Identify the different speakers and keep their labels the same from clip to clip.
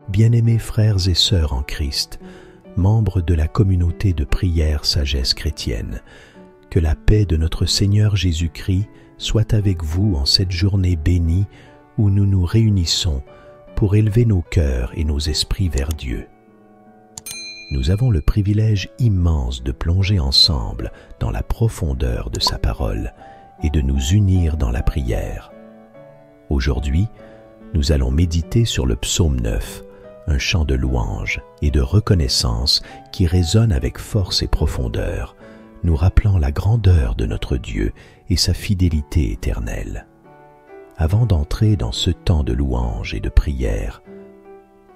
Speaker 1: bien-aimés frères et sœurs en Christ, membres de la communauté de prière Sagesse chrétienne, que la paix de notre Seigneur Jésus-Christ soit avec vous en cette journée bénie où nous nous réunissons pour élever nos cœurs et nos esprits vers Dieu. Nous avons le privilège immense de plonger ensemble dans la profondeur de sa parole et de nous unir dans la prière. Aujourd'hui, nous allons méditer sur le psaume 9, un chant de louange et de reconnaissance qui résonne avec force et profondeur, nous rappelant la grandeur de notre Dieu et sa fidélité éternelle. Avant d'entrer dans ce temps de louange et de prière,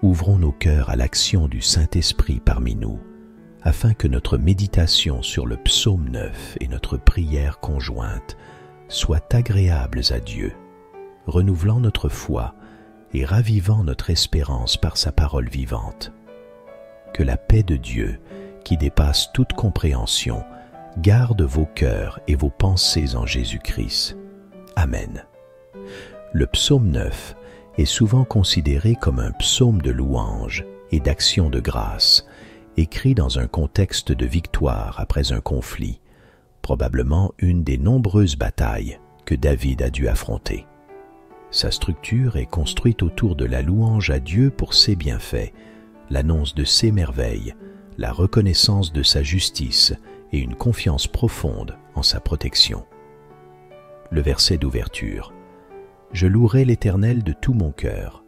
Speaker 1: ouvrons nos cœurs à l'action du Saint-Esprit parmi nous, afin que notre méditation sur le psaume 9 et notre prière conjointe soient agréables à Dieu, renouvelant notre foi et ravivant notre espérance par sa parole vivante. Que la paix de Dieu, qui dépasse toute compréhension, garde vos cœurs et vos pensées en Jésus-Christ. Amen. Le psaume 9 est souvent considéré comme un psaume de louange et d'action de grâce, écrit dans un contexte de victoire après un conflit, probablement une des nombreuses batailles que David a dû affronter. Sa structure est construite autour de la louange à Dieu pour ses bienfaits, l'annonce de ses merveilles, la reconnaissance de sa justice et une confiance profonde en sa protection. Le verset d'ouverture. « Je louerai l'Éternel de tout mon cœur.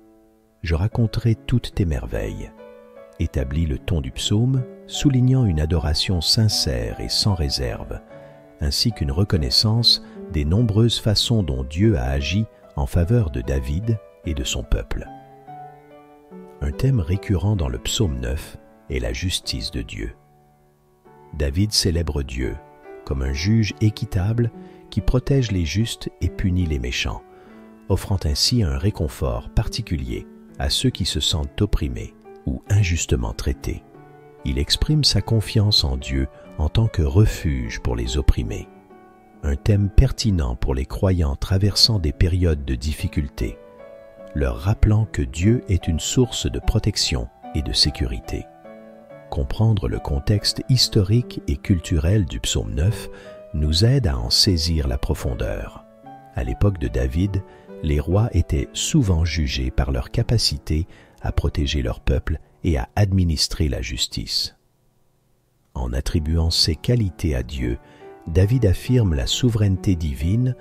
Speaker 1: Je raconterai toutes tes merveilles. » établit le ton du psaume, soulignant une adoration sincère et sans réserve, ainsi qu'une reconnaissance des nombreuses façons dont Dieu a agi en faveur de David et de son peuple. Un thème récurrent dans le psaume 9 est la justice de Dieu. David célèbre Dieu comme un juge équitable qui protège les justes et punit les méchants, offrant ainsi un réconfort particulier à ceux qui se sentent opprimés ou injustement traités. Il exprime sa confiance en Dieu en tant que refuge pour les opprimés. Un thème pertinent pour les croyants traversant des périodes de difficulté, leur rappelant que Dieu est une source de protection et de sécurité. Comprendre le contexte historique et culturel du psaume 9 nous aide à en saisir la profondeur. À l'époque de David, les rois étaient souvent jugés par leur capacité à protéger leur peuple et à administrer la justice. En attribuant ces qualités à Dieu, David affirme la souveraineté divine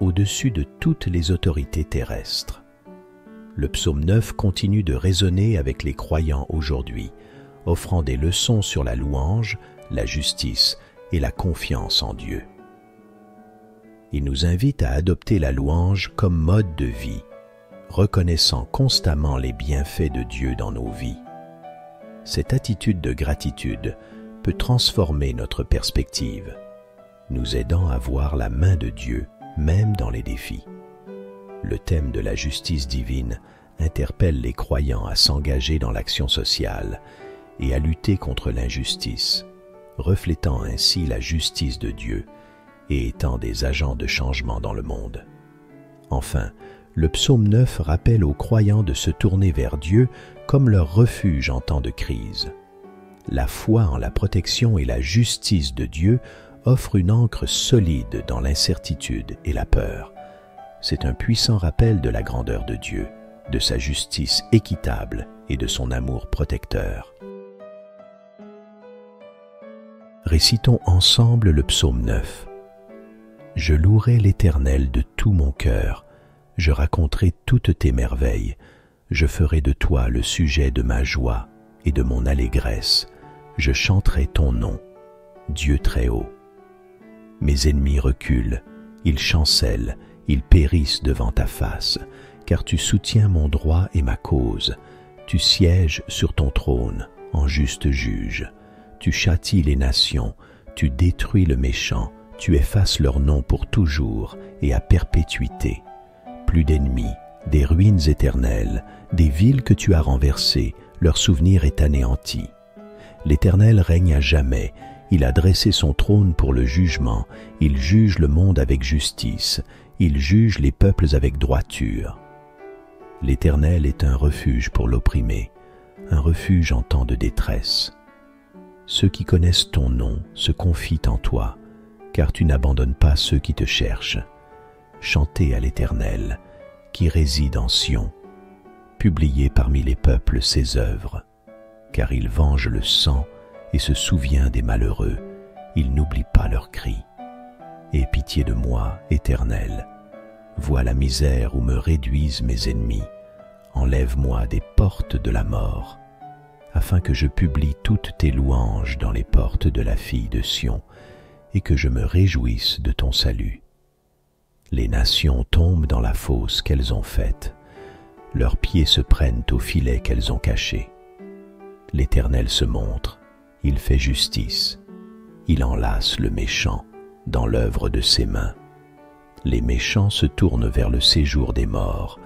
Speaker 1: au-dessus de toutes les autorités terrestres. Le psaume 9 continue de résonner avec les croyants aujourd'hui, offrant des leçons sur la louange, la justice et la confiance en Dieu. Il nous invite à adopter la louange comme mode de vie, reconnaissant constamment les bienfaits de Dieu dans nos vies. Cette attitude de gratitude peut transformer notre perspective, nous aidant à voir la main de Dieu même dans les défis. Le thème de la justice divine interpelle les croyants à s'engager dans l'action sociale et à lutter contre l'injustice, reflétant ainsi la justice de Dieu et étant des agents de changement dans le monde. Enfin, le psaume 9 rappelle aux croyants de se tourner vers Dieu comme leur refuge en temps de crise. La foi en la protection et la justice de Dieu offre une ancre solide dans l'incertitude et la peur. C'est un puissant rappel de la grandeur de Dieu, de sa justice équitable et de son amour protecteur. Récitons ensemble le psaume 9. « Je louerai l'Éternel de tout mon cœur, je raconterai toutes tes merveilles, je ferai de toi le sujet de ma joie et de mon allégresse, je chanterai ton nom, Dieu très haut. Mes ennemis reculent, ils chancellent, ils périssent devant ta face, car tu soutiens mon droit et ma cause, tu sièges sur ton trône en juste juge, tu châties les nations, tu détruis le méchant, tu effaces leur nom pour toujours et à perpétuité. Plus d'ennemis, des ruines éternelles, des villes que tu as renversées, leur souvenir est anéanti. L'Éternel règne à jamais, il a dressé son trône pour le jugement, il juge le monde avec justice, il juge les peuples avec droiture. L'Éternel est un refuge pour l'opprimé, un refuge en temps de détresse. Ceux qui connaissent ton nom se confient en toi, car tu n'abandonnes pas ceux qui te cherchent. Chantez à l'Éternel, qui réside en Sion. Publiez parmi les peuples ses œuvres, car il venge le sang et se souvient des malheureux. Il n'oublie pas leurs cris. Aie pitié de moi, Éternel. Vois la misère où me réduisent mes ennemis. Enlève-moi des portes de la mort, afin que je publie toutes tes louanges dans les portes de la fille de Sion, et que je me réjouisse de ton salut. Les nations tombent dans la fosse qu'elles ont faite. Leurs pieds se prennent au filet qu'elles ont caché. L'Éternel se montre, il fait justice. Il enlace le méchant dans l'œuvre de ses mains. Les méchants se tournent vers le séjour des morts,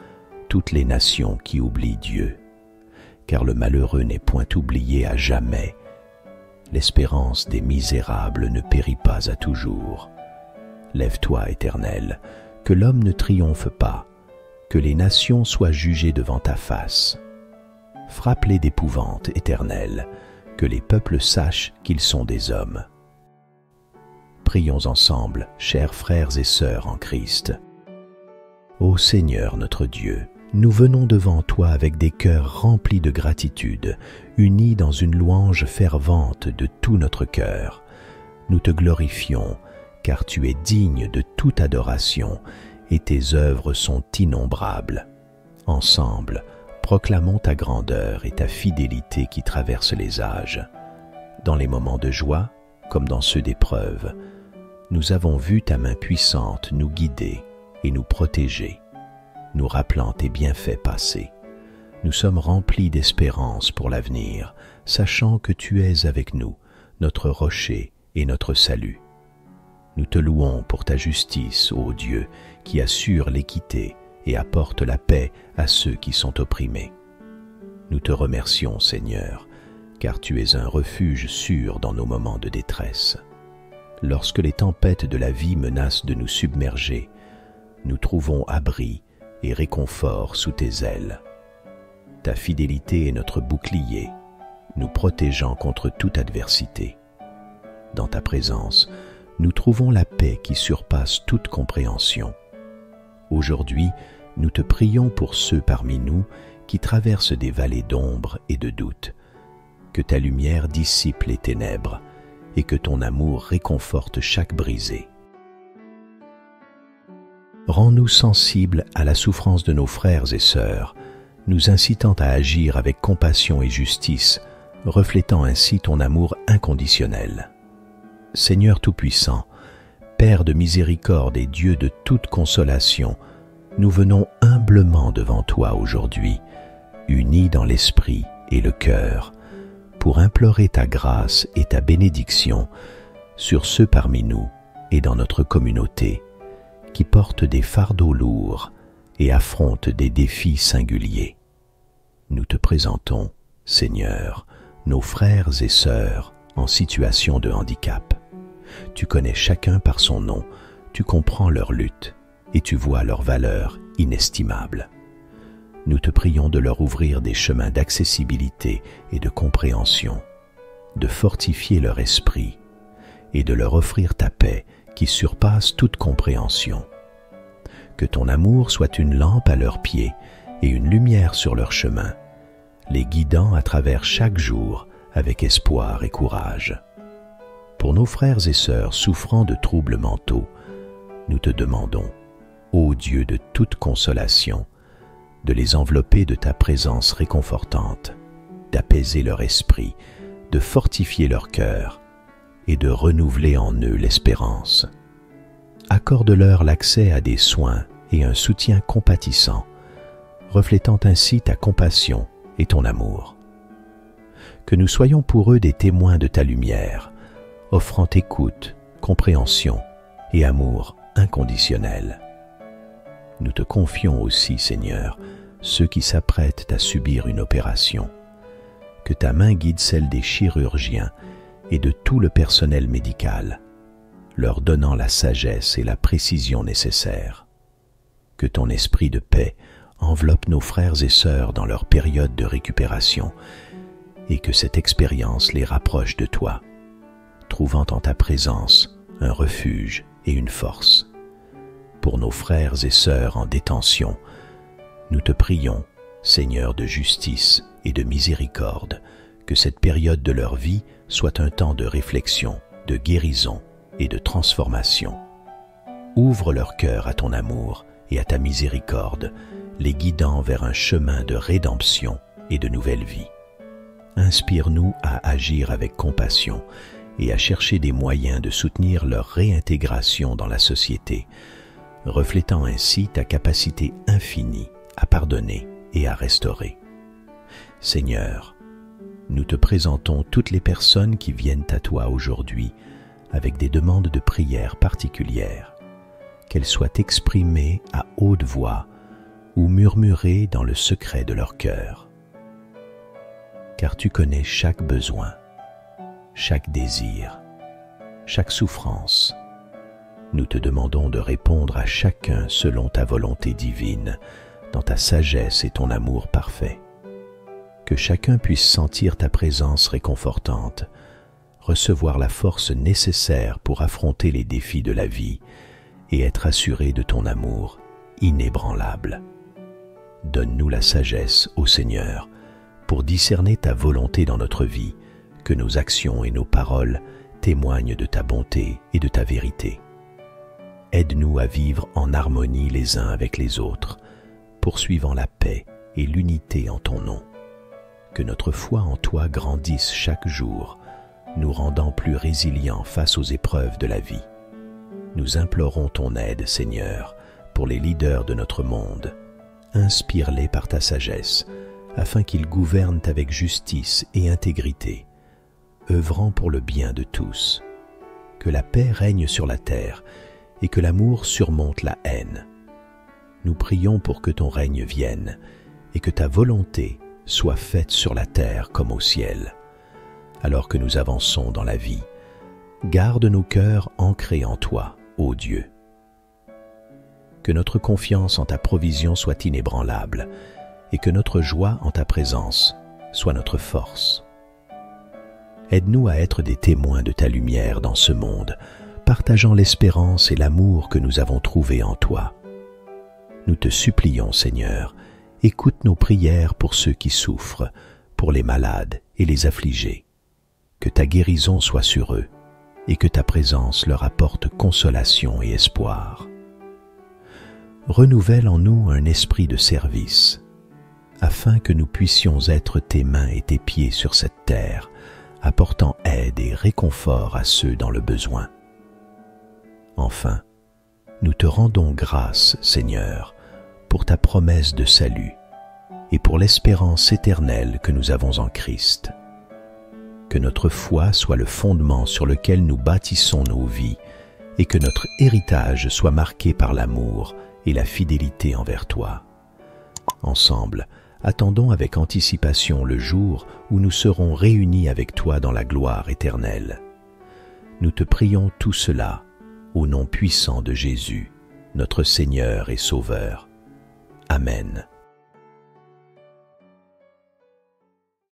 Speaker 1: toutes les nations qui oublient Dieu. Car le malheureux n'est point oublié à jamais. L'espérance des misérables ne périt pas à toujours. Lève-toi, Éternel, que l'homme ne triomphe pas, que les nations soient jugées devant ta face. Frappe-les d'épouvante, Éternel, que les peuples sachent qu'ils sont des hommes. Prions ensemble, chers frères et sœurs en Christ. Ô Seigneur notre Dieu, nous venons devant toi avec des cœurs remplis de gratitude, unis dans une louange fervente de tout notre cœur. Nous te glorifions, car tu es digne de toute adoration, et tes œuvres sont innombrables. Ensemble, proclamons ta grandeur et ta fidélité qui traverse les âges. Dans les moments de joie, comme dans ceux d'épreuve, nous avons vu ta main puissante nous guider et nous protéger, nous rappelant tes bienfaits passés. Nous sommes remplis d'espérance pour l'avenir, sachant que tu es avec nous, notre rocher et notre salut. Nous te louons pour ta justice, ô Dieu, qui assure l'équité et apporte la paix à ceux qui sont opprimés. Nous te remercions, Seigneur, car tu es un refuge sûr dans nos moments de détresse. Lorsque les tempêtes de la vie menacent de nous submerger, nous trouvons abri et réconfort sous tes ailes. Ta fidélité est notre bouclier, nous protégeant contre toute adversité. Dans ta présence, nous trouvons la paix qui surpasse toute compréhension. Aujourd'hui, nous te prions pour ceux parmi nous qui traversent des vallées d'ombre et de doute. Que ta lumière dissipe les ténèbres et que ton amour réconforte chaque brisé. Rends-nous sensibles à la souffrance de nos frères et sœurs, nous incitant à agir avec compassion et justice, reflétant ainsi ton amour inconditionnel. Seigneur Tout-Puissant, Père de miséricorde et Dieu de toute consolation, nous venons humblement devant toi aujourd'hui, unis dans l'esprit et le cœur, pour implorer ta grâce et ta bénédiction sur ceux parmi nous et dans notre communauté qui portent des fardeaux lourds et affrontent des défis singuliers. Nous te présentons, Seigneur, nos frères et sœurs en situation de handicap. Tu connais chacun par son nom, tu comprends leur lutte et tu vois leur valeur inestimable. Nous te prions de leur ouvrir des chemins d'accessibilité et de compréhension, de fortifier leur esprit et de leur offrir ta paix qui surpasse toute compréhension. Que ton amour soit une lampe à leurs pieds et une lumière sur leur chemin, les guidant à travers chaque jour avec espoir et courage. Pour nos frères et sœurs souffrant de troubles mentaux, nous te demandons, ô Dieu de toute consolation, de les envelopper de ta présence réconfortante, d'apaiser leur esprit, de fortifier leur cœur et de renouveler en eux l'espérance. Accorde-leur l'accès à des soins et un soutien compatissant, reflétant ainsi ta compassion et ton amour. Que nous soyons pour eux des témoins de ta lumière, offrant écoute, compréhension et amour inconditionnel. Nous te confions aussi, Seigneur, ceux qui s'apprêtent à subir une opération. Que ta main guide celle des chirurgiens et de tout le personnel médical, leur donnant la sagesse et la précision nécessaires. Que ton esprit de paix enveloppe nos frères et sœurs dans leur période de récupération et que cette expérience les rapproche de toi, trouvant en ta présence un refuge et une force. Pour nos frères et sœurs en détention, nous te prions, Seigneur de justice et de miséricorde, que cette période de leur vie soit un temps de réflexion, de guérison et de transformation. Ouvre leur cœur à ton amour et à ta miséricorde, les guidant vers un chemin de rédemption et de nouvelle vie. Inspire-nous à agir avec compassion et à chercher des moyens de soutenir leur réintégration dans la société, reflétant ainsi ta capacité infinie à pardonner et à restaurer. Seigneur, nous te présentons toutes les personnes qui viennent à toi aujourd'hui avec des demandes de prière particulières, qu'elles soient exprimées à haute voix ou murmurées dans le secret de leur cœur. Car tu connais chaque besoin, chaque désir, chaque souffrance. Nous te demandons de répondre à chacun selon ta volonté divine, dans ta sagesse et ton amour parfait. Que chacun puisse sentir ta présence réconfortante, recevoir la force nécessaire pour affronter les défis de la vie et être assuré de ton amour inébranlable. Donne-nous la sagesse, ô Seigneur, pour discerner ta volonté dans notre vie, que nos actions et nos paroles témoignent de ta bonté et de ta vérité. Aide-nous à vivre en harmonie les uns avec les autres, poursuivant la paix et l'unité en ton nom. Que notre foi en toi grandisse chaque jour, nous rendant plus résilients face aux épreuves de la vie. Nous implorons ton aide, Seigneur, pour les leaders de notre monde. Inspire-les par ta sagesse, afin qu'ils gouvernent avec justice et intégrité, œuvrant pour le bien de tous. Que la paix règne sur la terre et que l'amour surmonte la haine. Nous prions pour que ton règne vienne et que ta volonté soit faite sur la terre comme au ciel. Alors que nous avançons dans la vie, garde nos cœurs ancrés en toi, ô Dieu. Que notre confiance en ta provision soit inébranlable et que notre joie en ta présence soit notre force. Aide-nous à être des témoins de ta lumière dans ce monde, partageant l'espérance et l'amour que nous avons trouvés en toi. Nous te supplions, Seigneur, écoute nos prières pour ceux qui souffrent, pour les malades et les affligés. Que ta guérison soit sur eux et que ta présence leur apporte consolation et espoir. Renouvelle en nous un esprit de service, afin que nous puissions être tes mains et tes pieds sur cette terre, apportant aide et réconfort à ceux dans le besoin. Enfin, nous te rendons grâce, Seigneur, pour ta promesse de salut et pour l'espérance éternelle que nous avons en Christ. Que notre foi soit le fondement sur lequel nous bâtissons nos vies et que notre héritage soit marqué par l'amour et la fidélité envers toi. Ensemble, attendons avec anticipation le jour où nous serons réunis avec toi dans la gloire éternelle. Nous te prions tout cela au nom puissant de Jésus, notre Seigneur et Sauveur. Amen.